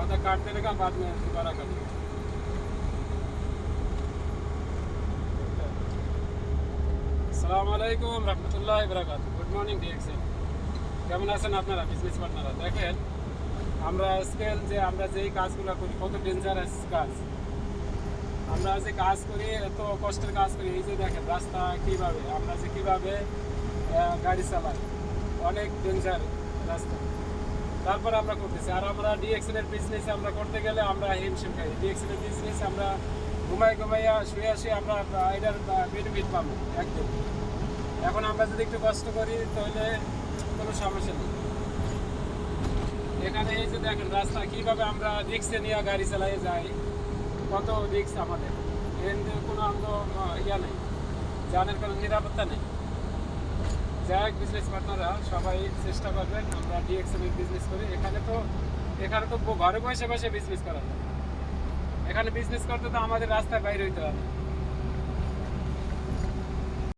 आधा काट देने का, बाद में दोबारा कर देंगे। আসসালামু আলাইকুম রহমতুল্লাহি ওয়া বারাকাতুহু। গুড মর্নিং ডিএক্সএল, কেমন আছেন আপনারা বিজনেস পার্টনাররা? দেখেন আমরা আজকাল যে আমরা যেই কাজগুলো করি কত ডেঞ্জারাস কাজ। আমরা যে কাজ করি এত কষ্টের কাজ করি, এই যে দেখেন রাস্তা কীভাবে আমরা যে কীভাবে গাড়ি চালাই, অনেক ডেঞ্জার রাস্তা, তারপর আমরা করতেছি। আর আমরা ডিএক্সএল এর বিজনেস আমরা করতে গেলে আমরা হিমশিম খাই। ডিএক্সএল এর বিজনেস আমরা ঘুমাইয়া শুয়ে আসি, আমরা এটার বেনিফিট পাবো একদম। এখন আমরা যদি একটু কষ্ট করি তাহলে কোনো সমস্যা নেই। এখানে এই যে দেখেন রাস্তা কীভাবে আমরা রিক্সে নিয়ে গাড়ি চালাই যাই, কত রিক্স আমাদের, এর কোনো আমরা ইয়া নেই, জানের কোনো নিরাপত্তা নেই। যাই হোক বিজনেস পার্টনাররা সবাই চেষ্টা করবেন, আমরা ডিএক্সএল এর বিজনেস করি। এখানে তো ঘরে বসে বসে বিজনেস করা যায়। এখানে বিজনেস করতে তো আমাদের রাস্তায় বাইরে হইতে হবে।